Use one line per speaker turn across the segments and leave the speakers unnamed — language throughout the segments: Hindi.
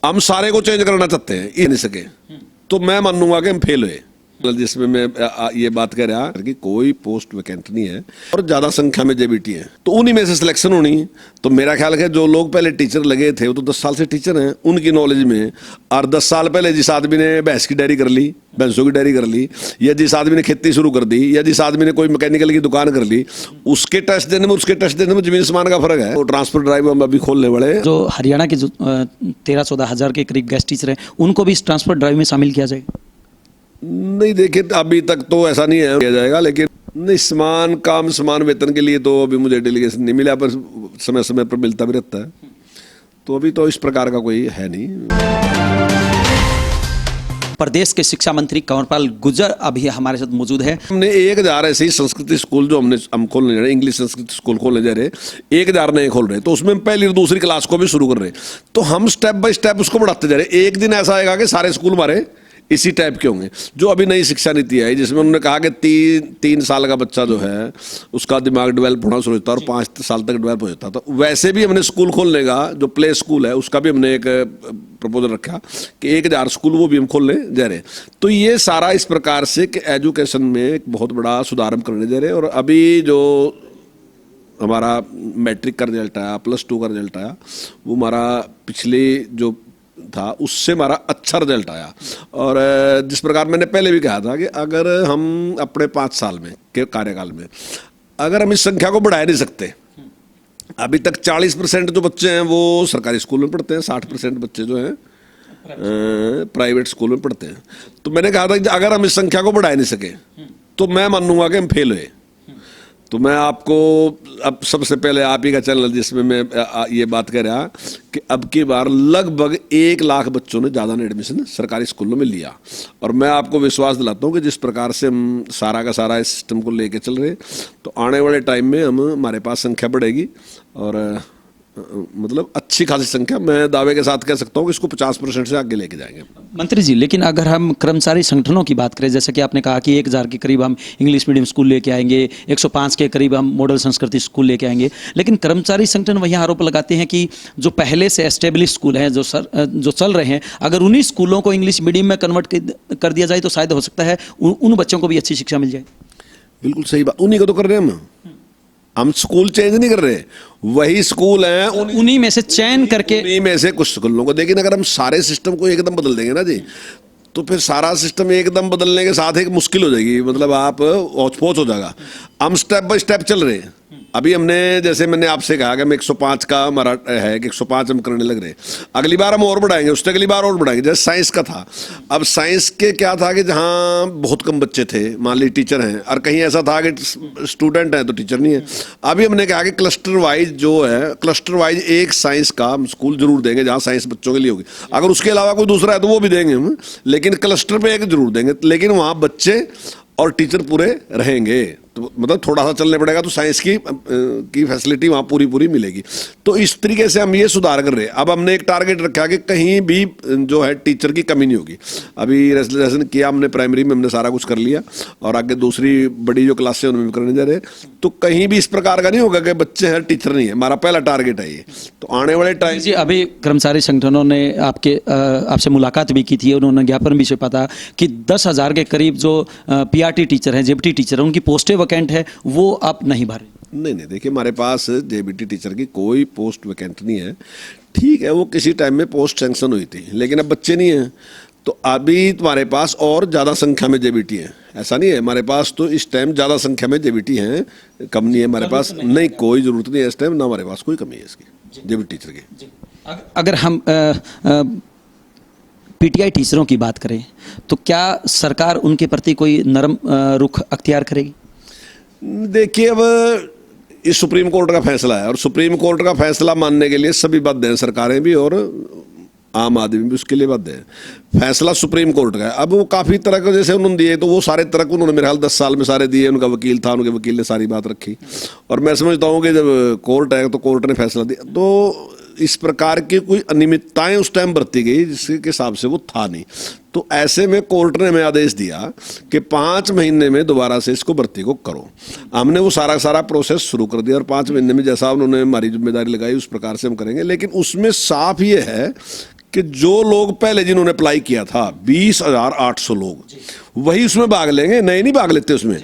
हम सारे को चेंज करना चाहते हैं, ये नहीं सके तो मैं मानूंगा कि हम फेल हुए। जिसमें मैं ये बात कह रहा कि कोई पोस्ट वैकेंट नहीं है और ज्यादा संख्या में जेबीटी है, तो उन्हीं में से सिलेक्शन होनी। तो मेरा ख्याल है जो लोग पहले टीचर लगे थे वो तो 10 साल से टीचर हैं, उनकी नॉलेज में, और 10 साल पहले जिस आदमी ने भैंस की डेयरी कर ली, भैंसों की डेयरी कर ली, या जिस आदमी ने खेती शुरू कर दी, या जिस आदमी ने कोई मैकेनिकल की दुकान कर ली, उसके टेस्ट देने में उसके टेस्ट देने में जमीन आसमान का फर्क है। वो ट्रांसफर ड्राइव हम अभी खोलने वाले हैं।
जो हरियाणा के जो 13-14 हज़ार के करीब गेस्ट टीचर हैं, उनको भी इस ट्रांसफर ड्राइव में शामिल किया जाएगा?
नहीं, देखिए अभी तक तो ऐसा नहीं है किया जाएगा, लेकिन नहीं, समान काम समान वेतन के लिए तो अभी मुझे डेलीगेशन नहीं मिला, पर समय समय पर मिलता भी रहता है। तो अभी तो इस प्रकार का कोई है नहीं।
प्रदेश के शिक्षा मंत्री कंवरपाल गुर्जर अभी हमारे साथ मौजूद है।
हमने 1000 ऐसे ही संस्कृति स्कूल जो हम खोलने जा रहे हैं, इंग्लिश संस्कृत स्कूल खोलने जा रहे हैं, 1000 नए खोल रहे हैं, तो उसमें हम पहली और दूसरी क्लास को भी शुरू कर रहे हैं। तो हम स्टेप बाय स्टेप उसको बढ़ाते जा रहे हैं। एक दिन ऐसा आएगा कि सारे स्कूल हमारे इसी टाइप के होंगे। जो अभी नई शिक्षा नीति आई जिसमें उन्होंने कहा कि 3 साल का बच्चा जो है उसका दिमाग डेवलप होना शुरू होता है और 5 साल तक डेवलप हो जाता है। तो वैसे भी हमने स्कूल खोलने का जो प्ले स्कूल है उसका भी हमने एक प्रपोजल रखा कि 1000 स्कूल वो भी हम खोलने जा रहे हैं। तो ये सारा इस प्रकार से कि एजुकेशन में एक बहुत बड़ा सुधार हम करने जा रहे हैं। और अभी जो हमारा मैट्रिक का रिजल्ट आया, +2 का रिजल्ट आया, वो हमारा पिछले जो था उससे हमारा अच्छा रिजल्ट आया। और जिस प्रकार मैंने पहले भी कहा था कि अगर हम अपने 5 साल में के कार्यकाल में अगर हम इस संख्या को बढ़ा नहीं सकते, अभी तक 40% जो बच्चे हैं वो सरकारी स्कूल में पढ़ते हैं, 60% बच्चे जो हैं प्राइवेट स्कूल में पढ़ते हैं। तो मैंने कहा था कि अगर हम इस संख्या को बढ़ा नहीं सके तो मैं मानूंगा कि हम फेल हुए। तो मैं आपको अब सबसे पहले आप ही का चैनल जिसमें मैं ये बात कर रहा कि अब की बार लगभग 1 लाख बच्चों ने ज़्यादा ने एडमिशन सरकारी स्कूलों में लिया। और मैं आपको विश्वास दिलाता हूँ कि जिस प्रकार से हम सारा का सारा इस सिस्टम को लेके चल रहे हैं, तो आने वाले टाइम में हमारे पास संख्या बढ़ेगी और मतलब अच्छी खासी संख्या, मैं दावे के साथ कह सकता हूँ कि इसको 50% से आगे लेके जाएंगे।
मंत्री जी, लेकिन अगर हम कर्मचारी संगठनों की बात करें, जैसे कि आपने कहा कि 1000 के करीब हम इंग्लिश मीडियम स्कूल लेके आएंगे, 105 के करीब हम मॉडल संस्कृति स्कूल लेके आएंगे, लेकिन कर्मचारी संगठन वही आरोप लगाते हैं कि जो पहले से एस्टेब्लिश स्कूल हैं जो चल रहे हैं, अगर उन्हीं स्कूलों को इंग्लिश मीडियम में कन्वर्ट कर दिया जाए तो शायद हो सकता है उन बच्चों को भी अच्छी शिक्षा मिल जाए।
बिल्कुल सही बात, उन्हीं को तो कर रहे हैं हम स्कूल चेंज नहीं कर रहे, वही स्कूल हैं,
उन्हीं में से चयन करके,
उन्हीं में से कुछ स्कूलों को। लेकिन अगर हम सारे सिस्टम को एकदम बदल देंगे ना जी, तो फिर सारा सिस्टम एकदम बदलने के साथ एक मुश्किल हो जाएगी, मतलब आप औच-पोच हो जाएगा। हम स्टेप बाय स्टेप चल रहे हैं। अभी हमने, जैसे मैंने आपसे कहा कि हम 105 का हमारा है कि 105 हम करने लग रहे हैं, अगली बार हम और बढ़ाएंगे, उससे अगली बार और बढ़ाएंगे। जैसे साइंस का था, अब साइंस के क्या था कि जहाँ बहुत कम बच्चे थे, मान ली टीचर हैं, और कहीं ऐसा था कि स्टूडेंट है तो टीचर नहीं है। अभी हमने कहा कि क्लस्टर वाइज जो है, क्लस्टर वाइज एक साइंस का हम स्कूल जरूर देंगे जहाँ साइंस बच्चों के लिए होगी। अगर उसके अलावा कोई दूसरा है तो वो भी देंगे हम, लेकिन क्लस्टर पे एक जरूर देंगे, लेकिन वहाँ बच्चे और टीचर पूरे रहेंगे। तो मतलब थोड़ा सा चलने पड़ेगा तो साइंस की फैसिलिटी वहाँ पूरी मिलेगी। तो इस तरीके से हम ये सुधार कर रहे हैं। अब हमने एक टारगेट रखा कि कहीं भी जो है टीचर की कमी नहीं होगी। अभी रेजोल्यूशन किया हमने, प्राइमरी में हमने सारा कुछ कर लिया और आगे दूसरी बड़ी जो क्लासें उनमें भी करने जा रहे हैं। तो कहीं भी इस प्रकार का नहीं होगा कि बच्चे हैं टीचर नहीं है, हमारा पहला टारगेट है ये। तो आने वाले टाइम
जी, अभी कर्मचारी संगठनों ने आपसे मुलाकात भी की थी, उन्होंने ज्ञापन भी छपा था कि 10,000 के करीब जो PRT टीचर हैं, जेबीटी टीचर हैं, उनकी पोस्टें वैकेंट है, वो आप नहीं भर रहे।
नहीं, देखिए हमारे पास जेबीटी टीचर की कोई पोस्ट वैकेंट नहीं है। ठीक है, वो किसी टाइम में पोस्ट सैंक्शन हुई थी, लेकिन अब बच्चे नहीं हैं, तो अभी तुम्हारे पास और ज़्यादा संख्या में जेबीटी है। ऐसा नहीं है, हमारे पास तो इस टाइम ज़्यादा संख्या में जेबीटी हैं, कम नहीं है हमारे पास। नहीं, कोई ज़रूरत नहीं है इस टाइम, ना हमारे पास कोई कमी है इसकी जेबीटी टीचर की।
अगर हम PTI टीचरों की बात करें तो क्या सरकार उनके प्रति कोई नरम रुख अख्तियार करेगी?
देखिए, अब इस सुप्रीम कोर्ट का फैसला है और सुप्रीम कोर्ट का फैसला मानने के लिए सभी बाध्य हैं, सरकारें भी और आम आदमी भी उसके लिए बाध्य है। फैसला सुप्रीम कोर्ट का है। अब वो काफ़ी तरह के जैसे उन्होंने दिए, तो वो सारे तरह के उन्होंने मेरे ख्याल 10 साल में सारे दिए। उनका वकील था, उनके वकील ने सारी बात रखी और मैं समझता हूँ कि जब कोर्ट है तो कोर्ट ने फैसला दिया, तो इस प्रकार की कोई अनियमितताएं उस टाइम बरती गई जिसके हिसाब से वो था नहीं। तो ऐसे में कोर्ट ने हमें आदेश दिया कि 5 महीने में दोबारा से इसको भर्ती को करो। हमने वो सारा प्रोसेस शुरू कर दिया और 5 महीने में जैसा उन्होंने हमारी जिम्मेदारी लगाई उस प्रकार से हम करेंगे। लेकिन उसमें साफ ये है कि जो लोग पहले जिन्होंने अप्लाई किया था 20,800 लोग वही उसमें भाग लेंगे, नए नहीं भाग लेते उसमें।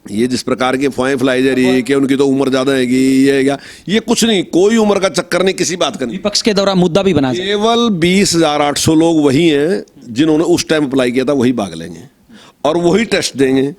ये जिस प्रकार की अफवाहें फैलाई जा रही है कि उनकी तो उम्र ज्यादा हैगी, ये है क्या, ये कुछ नहीं, कोई उम्र का चक्कर नहीं, किसी बात का नहीं।
विपक्ष के द्वारा मुद्दा भी बना
केवल 20,800 लोग वही हैं जिन्होंने उस टाइम अप्लाई किया था, वही भाग लेंगे और वही टेस्ट देंगे,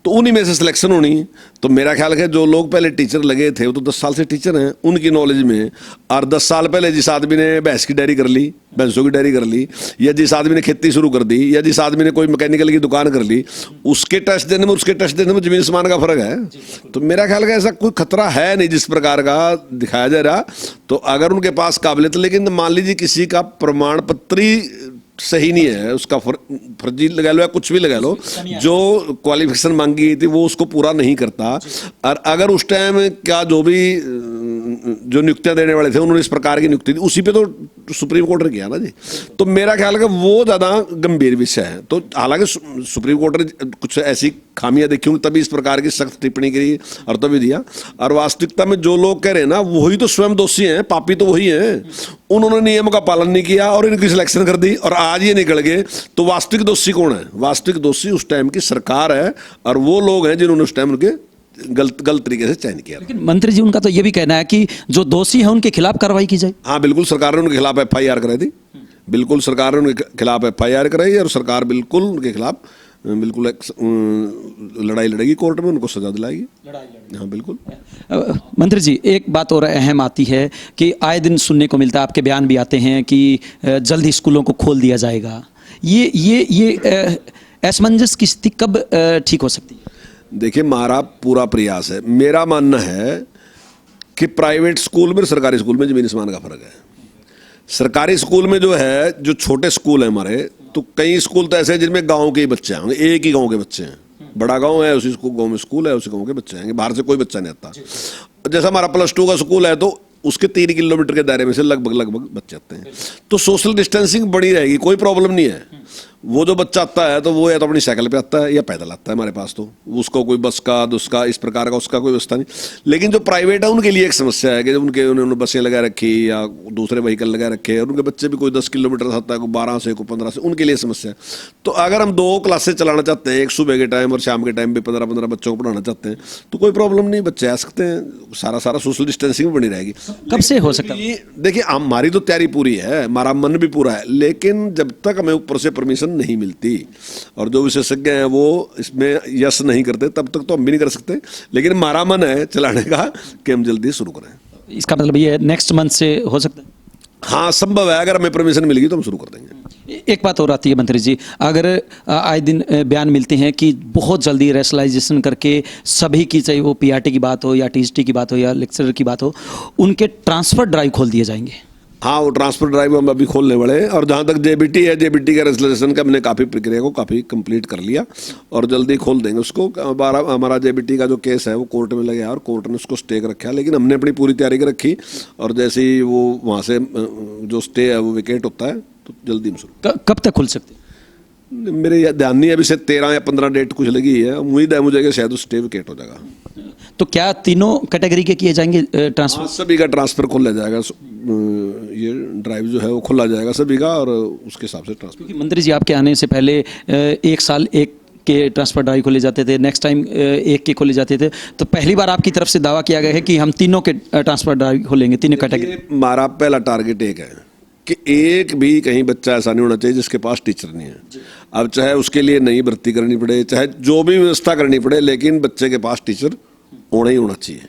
तो उन्हीं में से सिलेक्शन होनी। तो मेरा ख्याल है जो लोग पहले टीचर लगे थे वो तो 10 साल से टीचर हैं, उनकी नॉलेज में, और 10 साल पहले जिस आदमी ने भैंस की डेयरी कर ली, भैंसों की डेयरी कर ली, या जिस आदमी ने खेती शुरू कर दी, या जिस आदमी ने कोई मैकेनिकल की दुकान कर ली, उसके टेस्ट देने में उसके टेस्ट देने में जमीन आसमान का फर्क है। तो मेरा ख्याल है ऐसा कोई खतरा है नहीं जिस प्रकार का दिखाया जा रहा। तो अगर उनके पास काबिलियत, लेकिन मान लीजिए किसी का प्रमाण पत्र ही सही नहीं है, उसका फर्जी लगा लो या कुछ भी लगा लो, जो क्वालिफिकेशन मांगी गई थी वो उसको पूरा नहीं करता, और अगर उस टाइम क्या जो भी जो नियुक्तियां देने वाले थे उन्होंने इस प्रकार की नियुक्ति दी, उसी पे तो सुप्रीम कोर्ट ने किया ना जी। तो मेरा ख्याल है कि वो ज़्यादा गंभीर विषय है। तो हालांकि सुप्रीम कोर्ट ने कुछ ऐसी खामियां देखी होंगी तभी इस प्रकार की सख्त टिप्पणी करी और तभी दिया, और वास्तविकता में जो लोग कह रहे हैं ना वही तो स्वयं दोषी हैं, पापी तो वही हैं, उन्होंने नियमों का पालन नहीं किया और इनकी सिलेक्शन कर दी और आज ये निकल गए। तो वास्तविक दोषी कौन है? वास्तविक दोषी उस टाइम की सरकार है और वो लोग हैं जिन्होंने उस टाइम उनके गलत तरीके से चयन किया।
लेकिन मंत्री जी उनका तो ये भी कहना है कि जो दोषी है उनके खिलाफ कार्रवाई की जाए।
हाँ बिल्कुल, सरकार ने उनके खिलाफ FIR कराई थी, बिल्कुल सरकार ने उनके खिलाफ FIR कराई और सरकार बिल्कुल उनके खिलाफ बिल्कुल लड़ाई लड़ेगी कोर्ट में, उनको सजा दिलाएगी। हाँ बिल्कुल।
मंत्री जी एक बात और अहम आती है कि आए दिन सुनने को मिलता है, आपके बयान भी आते हैं कि जल्द ही स्कूलों को खोल दिया जाएगा। ये असमंजस की स्थिति कब ठीक हो सकती है?
देखिए हमारा पूरा प्रयास है, मेरा मानना है कि प्राइवेट स्कूल में सरकारी स्कूल में जमीन आसमान का फर्क है। सरकारी स्कूल में जो है, जो छोटे स्कूल हैं हमारे, तो कई स्कूल तो ऐसे हैं जिनमें गांव के ही बच्चे होंगे, एक ही गांव के बच्चे हैं, बड़ा गांव है उसी गांव में स्कूल है, उसी गांव के बच्चे आएंगे, बाहर से कोई बच्चा नहीं आता। जैसा हमारा +2 का स्कूल है तो उसके 3 किलोमीटर के दायरे में से लगभग बच्चे आते हैं, तो सोशल डिस्टेंसिंग बड़ी रहेगी, कोई प्रॉब्लम नहीं है। वो जो बच्चा आता है तो वो या तो अपनी साइकिल पे आता है या पैदल आता है हमारे पास, तो उसको कोई बस का दुसका इस प्रकार का उसका कोई व्यवस्था नहीं। लेकिन जो प्राइवेट है उनके लिए एक समस्या है कि जब उन्होंने बसें लगा रखी या दूसरे व्हीकल लगा रखे और उनके बच्चे भी कोई 10 किलोमीटर आता है, कोई 12 से कोई 15 से, उनके लिए समस्या है। तो अगर हम 2 क्लासेस चलाना चाहते हैं, एक सुबह के टाइम और शाम के टाइम भी 15-15 बच्चों को पढ़ाना चाहते हैं, तो कोई प्रॉब्लम नहीं, बच्चे आ सकते हैं, सारा सोशल डिस्टेंसिंग बनी रहेगी।
कब से हो सकता है?
देखिए हमारी तो तैयारी पूरी है, हमारा मन भी पूरा है, लेकिन जब तक हमें ऊपर से परमिशन नहीं मिलती और जो विशेषज्ञ हैं वो इसमें यस नहीं करते तब तक तो हम भी नहीं कर सकते। लेकिन हमारा मन है चलाने का कि हम जल्दी शुरू करें।
इसका मतलब ये नेक्स्ट मंथ से हो सकता है?
हाँ संभव है, अगर हमें परमिशन मिलेगी तो हम शुरू कर देंगे।
एक बात और आती है मंत्री जी, अगर आए दिन बयान मिलते हैं कि बहुत जल्दी रैशनलाइजेशन करके सभी की, चाहे वो PRT की बात हो या TST की बात हो या लेक्चरर की बात हो, उनके ट्रांसफर ड्राइव खोल दिए जाएंगे।
हाँ वो ट्रांसफर ड्राइव हम अभी खोलने वाले हैं, और जहाँ तक JBT है, JBT का रजिस्ट्रेशन का हमने काफ़ी प्रक्रिया को काफ़ी कंप्लीट कर लिया और जल्दी खोल देंगे उसको। हमारा JBT का जो केस है वो कोर्ट में लगे और कोर्ट ने उसको स्टे कर रखा है, लेकिन हमने अपनी पूरी तैयारी कर रखी और जैसे ही वो वहाँ से जो स्टे है वो विकेट होता है तो जल्दी हम शुरू।
कब तक खुल सकते हैं?
मेरे ध्यान नहीं है, अभी से 13 या 15 डेट कुछ लगी है, उम्मीद है मुझे कि शायद स्टे विकेट हो जाएगा।
तो क्या तीनों कैटेगरी के किए जाएंगे ट्रांसफर?
सभी का ट्रांसफर खोला जाएगा, ये ड्राइव जो है वो खोला जाएगा सभी का और उसके हिसाब से ट्रांसफर।
क्योंकि मंत्री जी आपके आने से पहले 1 साल एक के ट्रांसफर ड्राइव खोले जाते थे, नेक्स्ट टाइम एक के खोले जाते थे, तो पहली बार आपकी तरफ से दावा किया गया है कि हम तीनों के ट्रांसफर ड्राइव खोलेंगे, तीनों कैटेगरी।
हमारा पहला टारगेट एक है कि एक भी कहीं बच्चा ऐसा नहीं होना चाहिए जिसके पास टीचर नहीं है। अब चाहे उसके लिए नई भर्ती करनी पड़े, चाहे जो भी व्यवस्था करनी पड़े, लेकिन बच्चे के पास टीचर होना ही होना चाहिए।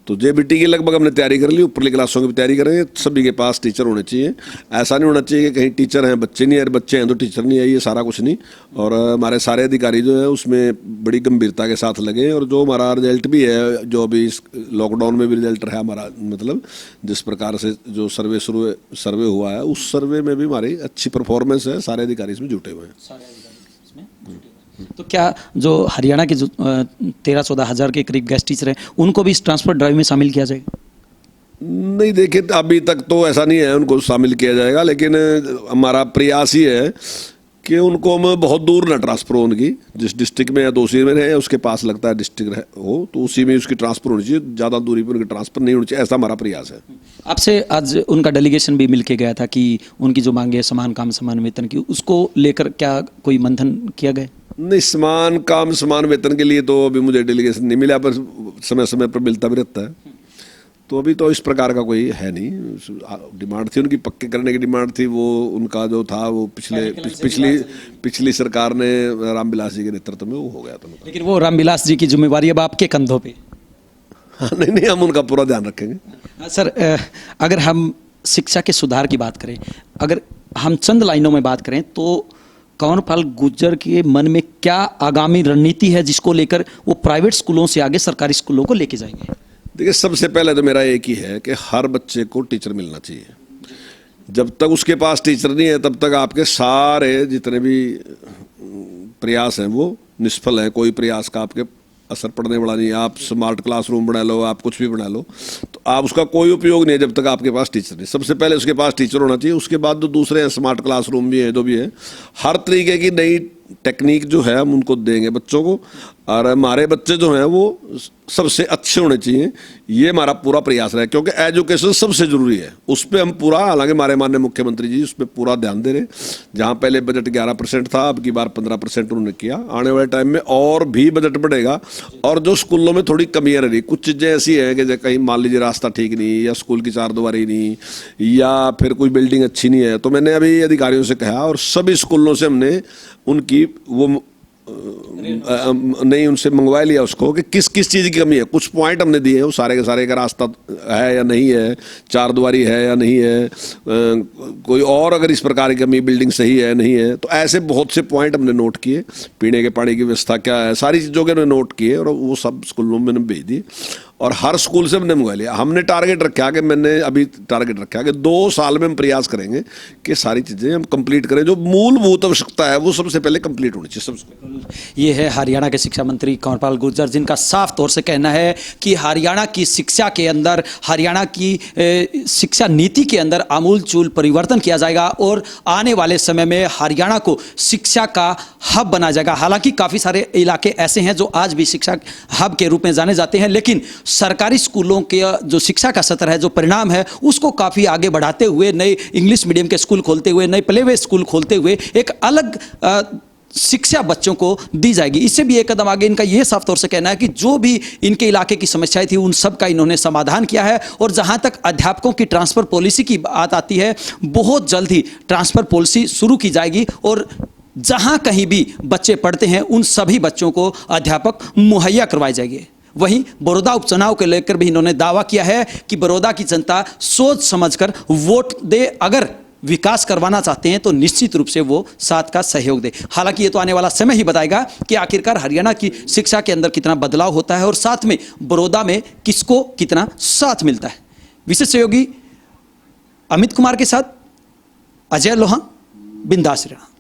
तो JBT की लगभग हमने तैयारी कर ली, ऊपरली क्लासों की भी तैयारी करेंगे, सभी के पास टीचर होने चाहिए। ऐसा नहीं होना चाहिए कि कहीं टीचर हैं बच्चे नहीं है, बच्चे हैं तो टीचर नहीं है, ये सारा कुछ नहीं। और हमारे सारे अधिकारी जो है उसमें बड़ी गंभीरता के साथ लगे और जो हमारा रिजल्ट भी है, जो अभी इस लॉकडाउन में भी रिजल्ट रहा हमारा, मतलब जिस प्रकार से जो सर्वे हुआ है उस सर्वे में भी हमारी अच्छी परफॉर्मेंस है, सारे अधिकारी इसमें जुटे हुए हैं।
तो क्या जो हरियाणा के जो 13-14 हज़ार के करीब गेस्ट टीचर हैं उनको भी इस ट्रांसफर ड्राइव में शामिल किया जाएगा?
नहीं देखिए अभी तक तो ऐसा नहीं है उनको शामिल किया जाएगा, लेकिन हमारा प्रयास ही है कि उनको हम बहुत दूर ना ट्रांसफर हो, उनकी जिस डिस्ट्रिक्ट में या दूसरी में रहे उसके पास लगता है डिस्ट्रिक्ट हो तो उसी में उसकी ट्रांसफर होनी चाहिए, ज़्यादा दूरी पर उनकी ट्रांसफर नहीं होनी चाहिए, ऐसा हमारा प्रयास है।
आपसे आज उनका डेलीगेशन भी मिलके गया था कि उनकी जो मांगे है समान काम समान वेतन की, उसको लेकर क्या कोई मंथन किया गया?
नहीं, समान काम समान वेतन के लिए तो अभी मुझे डेलीगेशन नहीं मिला, पर समय समय पर मिलता भी रहता है। तो अभी तो इस प्रकार का कोई है नहीं। डिमांड थी उनकी, पक्के करने की डिमांड थी, वो उनका जो था वो पिछली सरकार ने रामविलास जी के नेतृत्व में वो हो गया था।
लेकिन वो रामविलास जी की जिम्मेवारी अब आपके कंधों पे।
हाँ, नहीं, हम उनका पूरा ध्यान रखेंगे।
सर, अगर हम शिक्षा के सुधार की बात करें, अगर हम चंद लाइनों में बात करें तो कंवरपाल गुर्जर के मन में क्या आगामी रणनीति है जिसको लेकर वो प्राइवेट स्कूलों से आगे सरकारी स्कूलों को लेके जाएंगे?
देखिए, सबसे पहले तो मेरा एक ही है कि हर बच्चे को टीचर मिलना चाहिए। जब तक उसके पास टीचर नहीं है तब तक आपके सारे जितने भी प्रयास हैं वो निष्फल हैं। कोई प्रयास का आपके असर पड़ने वाला नहीं है। आप स्मार्ट क्लासरूम बना लो, आप कुछ भी बना लो, तो आप उसका कोई उपयोग नहीं है जब तक आपके पास टीचर नहीं। सबसे पहले उसके पास टीचर होना चाहिए, उसके बाद जो दूसरे हैं स्मार्ट क्लासरूम भी है, जो भी है, हर तरीके की नई टेक्निक जो है हम उनको देंगे बच्चों को, और हमारे बच्चे जो हैं वो सबसे अच्छे होने चाहिए। ये हमारा पूरा प्रयास रहा है, क्योंकि एजुकेशन सबसे ज़रूरी है। उस पर हम पूरा, हालांकि हमारे माननीय मुख्यमंत्री जी उस पर पूरा ध्यान दे रहे हैं। जहाँ पहले बजट 11% था, अब की बार 15% उन्होंने किया। आने वाले टाइम में और भी बजट बढ़ेगा। और जो स्कूलों में थोड़ी कमियाँ रह रही, कुछ चीज़ें ऐसी हैं कि कहीं मान लीजिए रास्ता ठीक नहीं, या स्कूल की चारदीवारी नहीं, या फिर कोई बिल्डिंग अच्छी नहीं है, तो मैंने अभी अधिकारियों से कहा और सभी स्कूलों से हमने उनकी वो नहीं उनसे मंगवा लिया उसको कि किस किस चीज़ की कमी है। कुछ पॉइंट हमने दिए हैं, वो सारे के सारे का रास्ता है या नहीं है, चारदीवारी है या नहीं है, कोई और अगर इस प्रकार की कमी, बिल्डिंग सही है नहीं है, तो ऐसे बहुत से पॉइंट हमने नोट किए। पीने के पानी की व्यवस्था क्या है, सारी चीज़ों के हमने नोट किए और वो सब स्कूलों में भेज दिए और हर स्कूल से हमने मंगवा लिया। हमने टारगेट रखा कि मैंने अभी टारगेट रखा कि 2 साल में हम प्रयास करेंगे कि सारी चीज़ें हम कंप्लीट करें। जो मूलभूत आवश्यकता है वो सबसे पहले कंप्लीट होनी चाहिए सबसे।
ये है हरियाणा के शिक्षा मंत्री कंवरपाल गुर्जर, जिनका साफ तौर से कहना है कि हरियाणा की शिक्षा के अंदर, हरियाणा की शिक्षा नीति के अंदर आमूलचूल परिवर्तन किया जाएगा और आने वाले समय में हरियाणा को शिक्षा का हब बनाया जाएगा। हालांकि काफ़ी सारे इलाके ऐसे हैं जो आज भी शिक्षा हब के रूप में जाने जाते हैं, लेकिन सरकारी स्कूलों के जो शिक्षा का स्तर है, जो परिणाम है, उसको काफ़ी आगे बढ़ाते हुए, नए इंग्लिश मीडियम के स्कूल खोलते हुए, नए प्ले वे स्कूल खोलते हुए एक अलग शिक्षा बच्चों को दी जाएगी। इससे भी एक कदम आगे इनका यह साफ तौर से कहना है कि जो भी इनके इलाके की समस्याएं थी उन सब का इन्होंने समाधान किया है। और जहां तक अध्यापकों की ट्रांसफर पॉलिसी की बात आती है, बहुत जल्द ही ट्रांसफर पॉलिसी शुरू की जाएगी और जहां कहीं भी बच्चे पढ़ते हैं उन सभी बच्चों को अध्यापक मुहैया करवाए जाएंगे। वहीं बड़ौदा उपचुनाव को लेकर भी इन्होंने दावा किया है कि बड़ौदा की जनता सोच समझकर वोट दे, अगर विकास करवाना चाहते हैं तो निश्चित रूप से वो साथ का सहयोग दे। हालांकि ये तो आने वाला समय ही बताएगा कि आखिरकार हरियाणा की शिक्षा के अंदर कितना बदलाव होता है और साथ में बड़ौदा में किसको कितना साथ मिलता है। विशेष सहयोगी अमित कुमार के साथ अजय लोहान, बिंदास हरियाणा।